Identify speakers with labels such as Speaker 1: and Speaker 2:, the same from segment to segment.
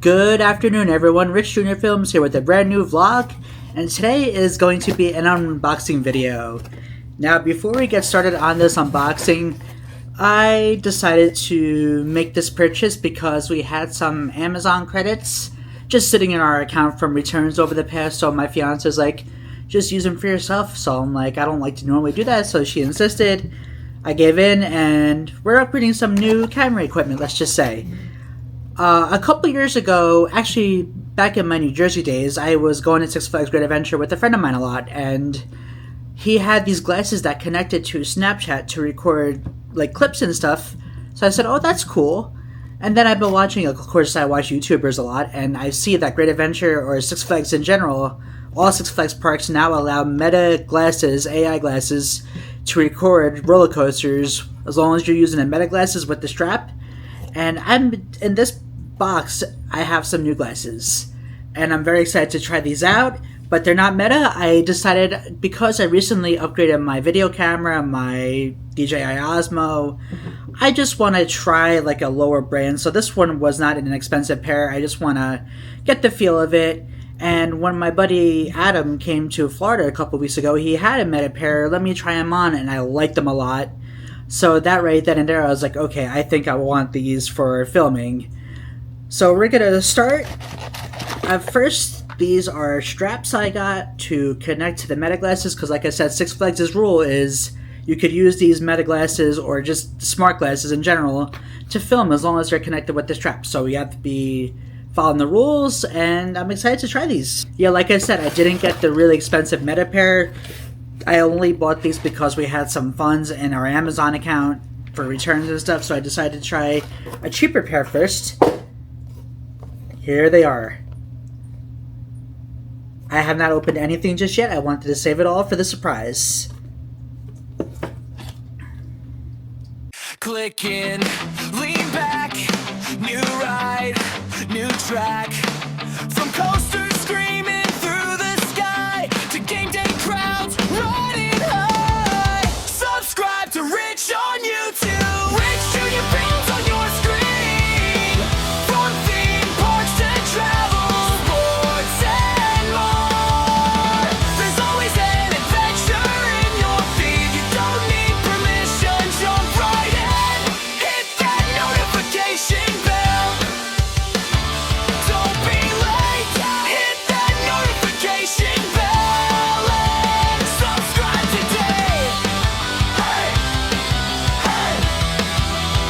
Speaker 1: Good afternoon, everyone. Rich Jr. Films here with a brand new vlog, and today is going to be an unboxing video. Now, before we get started on this unboxing, I decided to make this purchase because we had some Amazon credits just sitting in our account from returns over the past, so my fiance's like, just use them for yourself. So I'm like, I don't like to normally do that, so she insisted. I gave in, and we're upgrading some new camera equipment, let's just say. A couple years ago, actually back in my New Jersey days, I was going to Six Flags Great Adventure with a friend of mine a lot, and he had these glasses that connected to Snapchat to record like clips and stuff. So I said, oh, that's cool. And then I've been watching, of course I watch YouTubers a lot, and I see that Great Adventure, or Six Flags in general, all Six Flags parks now allow Meta glasses, AI glasses, to record roller coasters as long as you're using the Meta glasses with the strap. And I'm in this box, I have some new glasses, and I'm very excited to try these out, but they're not Meta. I decided, because I recently upgraded my video camera, my DJI Osmo, I just want to try like a lower brand. So this one was not an expensive pair. I just want to get the feel of it. And when my buddy Adam came to Florida a couple weeks ago, he had a Meta pair. Let me try them on, and I liked them a lot. So that right then and there, I was like, okay, I think I want these for filming. So we're gonna start. First, these are straps I got to connect to the Meta glasses, because like I said, Six Flags' rule is you could use these Meta glasses or just smart glasses in general to film as long as they're connected with the strap. So you have to be following the rules, and I'm excited to try these. Yeah, like I said, I didn't get the really expensive Meta pair. I only bought these because we had some funds in our Amazon account for returns and stuff, so I decided to try a cheaper pair first. Here they are. I have not opened anything just yet. I wanted to save it all for the surprise.
Speaker 2: Click in, lean back, new ride, new track. From coasters screaming through the sky to game day crowds riding high. Subscribe to Rich on YouTube. Rich Junior Films on your screen. From theme parks to travel, sports and more. There's always an adventure in your feed. You don't need permission, jump right in. Hit that notification bell. Don't be late. Hit that notification bell and subscribe today. Hey, hey,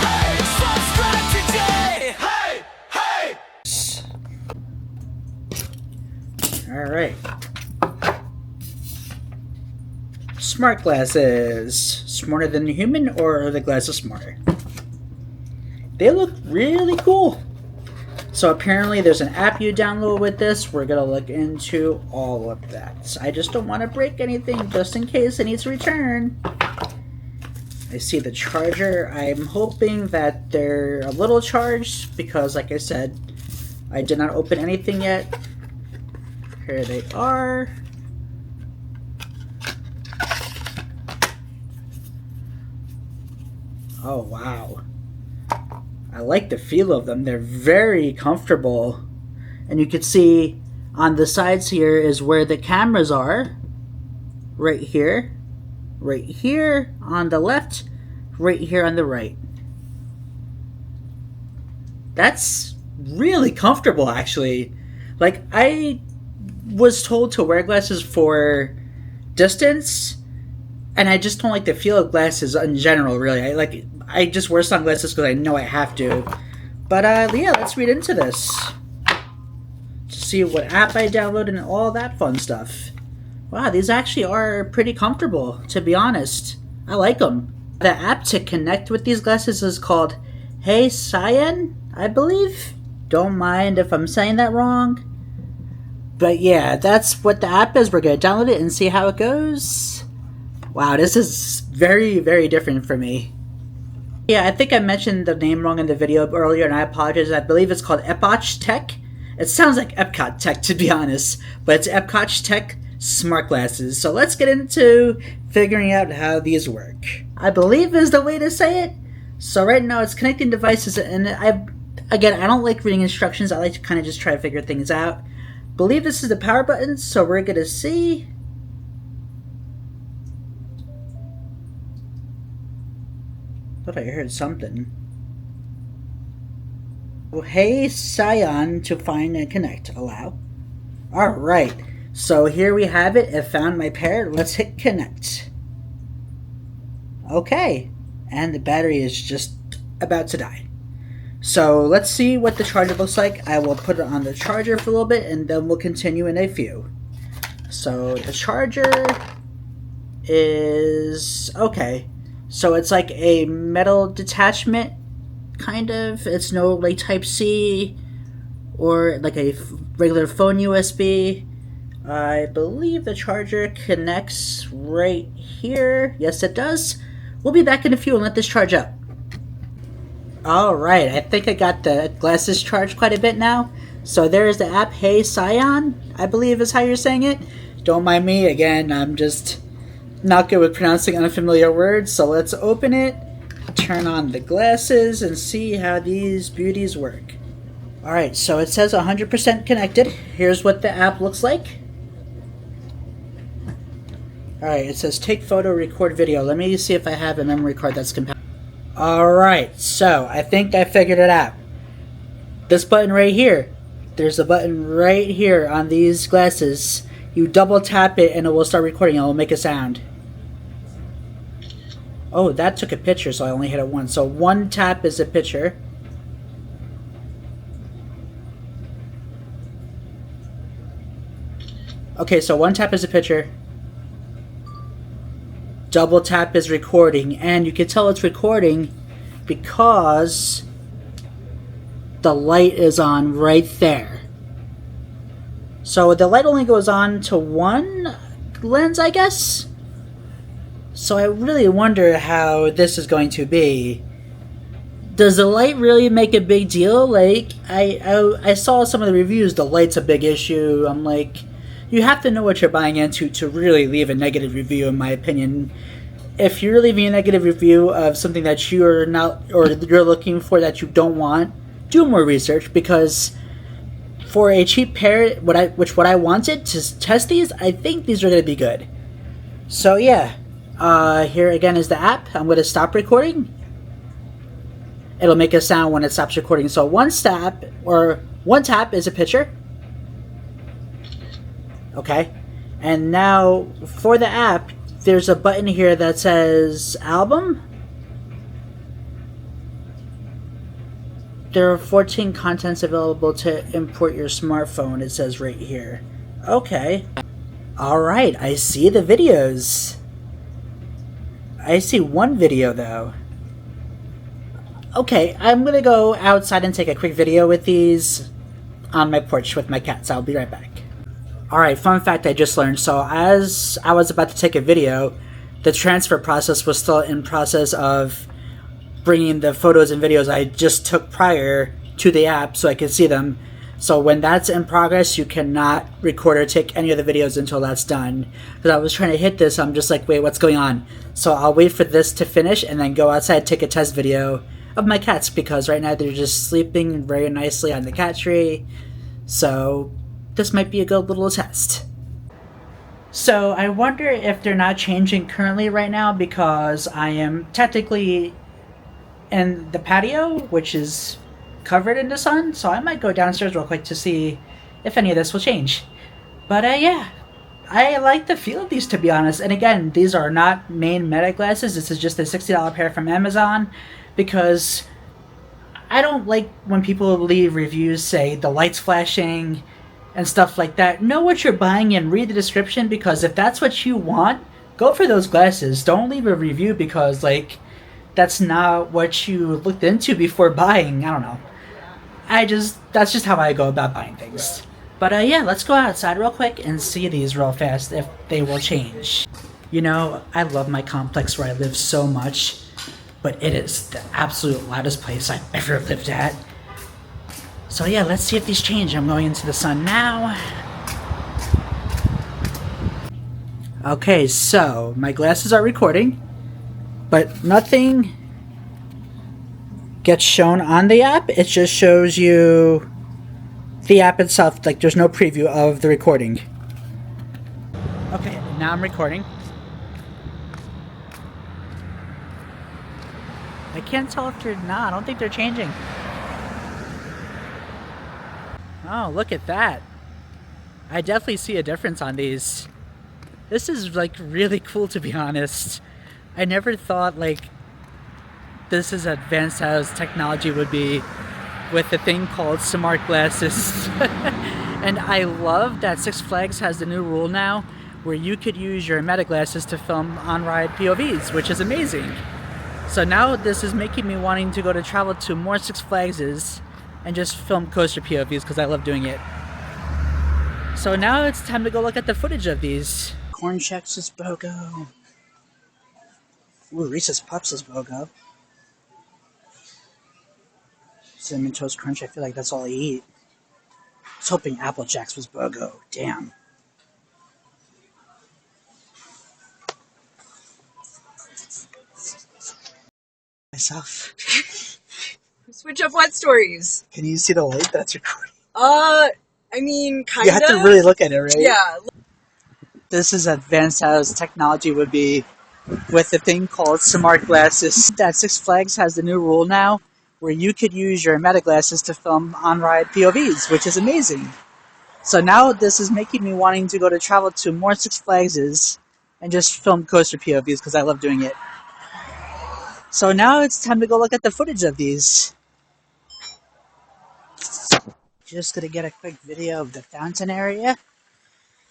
Speaker 2: hey, subscribe today. Hey, hey.
Speaker 1: Alright. Smart glasses. Smarter than a human, or are the glasses smarter? They look really cool. So apparently there's an app you download with this. We're going to look into all of that. I just don't want to break anything just in case it needs to return. I see the charger. I'm hoping that they're a little charged because, like I said, I did not open anything yet. Here they are. Oh, wow. I like the feel of them. They're very comfortable. And you can see on the sides here is where the cameras are. Right here. Right here on the left. Right here on the right. That's really comfortable, actually. Like, I was told to wear glasses for distance, and I just don't like the feel of glasses in general, really. I just wear sunglasses because I know I have to. But yeah, let's read into this to see what app I downloaded and all that fun stuff. Wow, these actually are pretty comfortable, to be honest. I like them. The app to connect with these glasses is called Hey Cyan, I believe. Don't mind if I'm saying that wrong. But yeah, that's what the app is. We're going to download it and see how it goes. Wow, this is very, very different for me. Yeah, I think I mentioned the name wrong in the video earlier, and I apologize. I believe it's called EpochTec. It sounds like Epcot Tech, to be honest, but it's EpochTec smart glasses. So let's get into figuring out how these work. I believe is the way to say it. So right now it's connecting devices, and again, I don't like reading instructions. I like to kind of just try to figure things out. Believe this is the power button, so we're gonna see. Thought I heard something. Oh, hey, Scion to find and connect. Allow. Alright, so here we have it. It found my pair. Let's hit connect. Okay, and the battery is just about to die. So let's see what the charger looks like. I will put it on the charger for a little bit and then we'll continue in a few. So the charger is okay. So it's like a metal detachment, kind of. It's no like Type C or like a regular phone USB. I believe the charger connects right here. Yes, it does. We'll be back in a few and let this charge up. Alright, I think I got the glasses charged quite a bit now. So there's the app, Hey Scion, I believe is how you're saying it. Don't mind me, again, I'm just not good with pronouncing unfamiliar words. So let's open it, turn on the glasses, and see how these beauties work. Alright, so it says 100% connected. Here's what the app looks like. Alright, it says take photo, record video. Let me see if I have a memory card that's compatible. Alright, so I think I figured it out. This button right here, there's a button right here on these glasses. You double tap it and it will start recording. It will make a sound. Oh, that took a picture, so I only hit it once. So one tap is a picture. Okay, so one tap is a picture. Double tap is recording, and you can tell it's recording because the light is on right there. So the light only goes on to one lens, I guess? So I really wonder how this is going to be. Does the light really make a big deal? Like, I saw some of the reviews, the light's a big issue. I'm like, you have to know what you're buying into to really leave a negative review, in my opinion. If you're leaving a negative review of something that you're not, or you're looking for that you don't want, do more research, because for a cheap pair, what I wanted to test these, I think these are going to be good. So yeah, here again is the app. I'm going to stop recording. It'll make a sound when it stops recording. So one tap is a picture. Okay, and now for the app, there's a button here that says album. There are 14 contents available to import your smartphone, it says right here. Okay. Alright, I see the videos. I see one video though. Okay, I'm gonna go outside and take a quick video with these on my porch with my cats. I'll be right back. Alright, fun fact I just learned. So as I was about to take a video, the transfer process was still in process of bringing the photos and videos I just took prior to the app so I could see them. So when that's in progress, you cannot record or take any of the videos until that's done. Because I was trying to hit this, I'm just like, wait, what's going on? So I'll wait for this to finish and then go outside, take a test video of my cats, because right now they're just sleeping very nicely on the cat tree. So this might be a good little test. So I wonder if they're not changing currently right now, because I am technically in the patio, which is covered in the sun, so I might go downstairs real quick to see if any of this will change. But yeah, I like the feel of these, to be honest. And again, these are not main Meta glasses. This is just a $60 pair from Amazon, because I don't like when people leave reviews say the light's flashing and stuff like that. Know what you're buying and read the description, because if that's what you want, go for those glasses. Don't leave a review because like that's not what you looked into before buying. I don't know. That's just how I go about buying things. But yeah, let's go outside real quick and see these real fast if they will change. You know, I love my complex where I live so much, but it is the absolute loudest place I've ever lived at. So yeah, let's see if these change. I'm going into the sun now. Okay, so my glasses are recording, but nothing gets shown on the app. It just shows you the app itself. Like, there's no preview of the recording. Okay, now I'm recording. I can't tell if they're not. I don't think they're changing. Oh, look at that. I definitely see a difference on these. This is like really cool, to be honest. I never thought like this is advanced as technology would be with a thing called smart glasses. And I love that Six Flags has the new rule now where you could use your meta glasses to film on-ride POVs, which is amazing. So now this is making me wanting to go to travel to more Six Flagses and just film coaster POVs because I love doing it. So now it's time to go look at the footage of these. Corn Chex is BOGO. Ooh, Reese's Puffs is BOGO. Cinnamon Toast Crunch, I feel like that's all I eat. I was hoping Apple Jacks was BOGO. Damn. Myself.
Speaker 3: Switch up what stories?
Speaker 1: Can you see the light that's recording?
Speaker 3: I mean, kind of.
Speaker 1: You have to really look at it, right?
Speaker 3: Yeah.
Speaker 1: This is advanced as technology would be with a thing called smart glasses. That Six Flags has the new rule now where you could use your meta glasses to film on-ride POVs, which is amazing. So now this is making me wanting to go to travel to more Six Flagses and just film coaster POVs because I love doing it. So now it's time to go look at the footage of these. Just gonna get a quick video of the fountain area,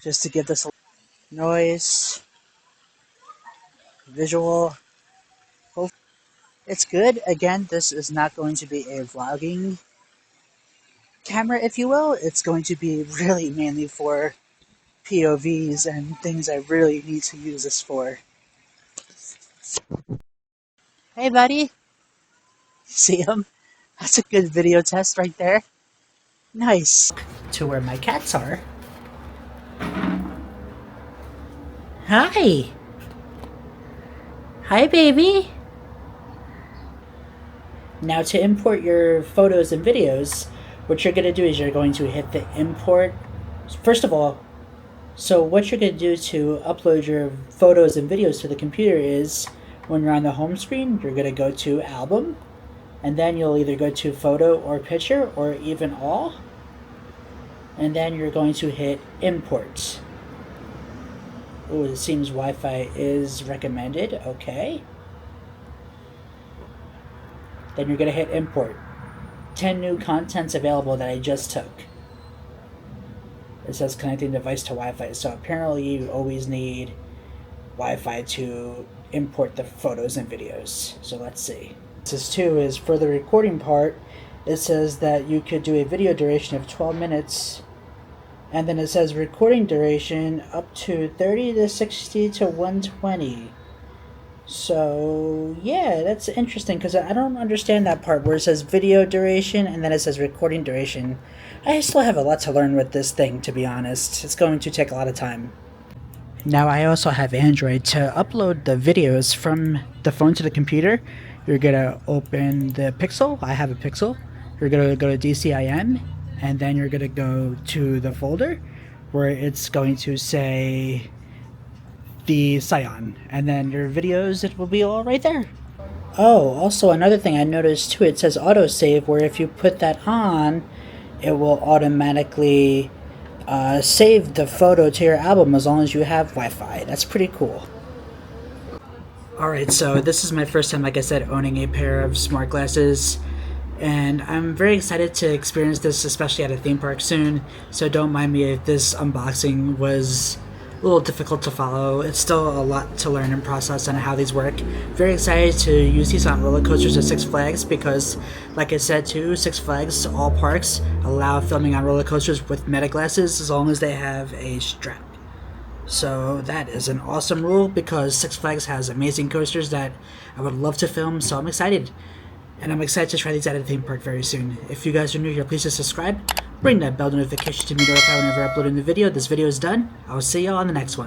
Speaker 1: just to give this a noise, visual. It's good. Again, this is not going to be a vlogging camera, if you will. It's going to be really mainly for POVs and things I really need to use this for. Hey, buddy. See him? That's a good video test right there. Nice. To where my cats are. Hi. Hi, baby. Now to import your photos and videos, what you're going to do is you're going to hit the import. First of all, so what you're going to do to upload your photos and videos to the computer is when you're on the home screen, you're going to go to album, and then you'll either go to photo or picture or even all, and then you're going to hit import. Oh, it seems Wi-Fi is recommended. Okay. Then you're going to hit import. 10 new contents available that I just took. It says connecting device to Wi-Fi. So apparently you always need Wi-Fi to import the photos and videos. So let's see. This too is for the recording part. It says that you could do a video duration of 12 minutes. And then it says recording duration up to 30 to 60 to 120. So yeah, that's interesting because I don't understand that part where it says video duration and then it says recording duration. I still have a lot to learn with this thing, to be honest. It's going to take a lot of time. Now I also have Android. To upload the videos from the phone to the computer, you're going to open the Pixel. I have a Pixel. You're going to go to DCIM, and then you're going to go to the folder where it's going to say the Scion, and then your videos, it will be all right there. Oh, also another thing I noticed too, it says autosave, where if you put that on, it will automatically save the photo to your album as long as you have Wi-Fi. That's pretty cool. Alright, so this is my first time, like I said, owning a pair of smart glasses, and I'm very excited to experience this, especially at a theme park soon, so don't mind me if this unboxing was a little difficult to follow. It's still a lot to learn and process on how these work. Very excited to use these on roller coasters at Six Flags because, like I said too, Six Flags, all parks, allow filming on roller coasters with meta glasses as long as they have a strap. So that is an awesome rule because Six Flags has amazing coasters that I would love to film, so I'm excited. And I'm excited to try these at a theme park very soon. If you guys are new here, please just subscribe. Ring that bell notification to be notified whenever I upload a new video. This video is done. I will see y'all on the next one.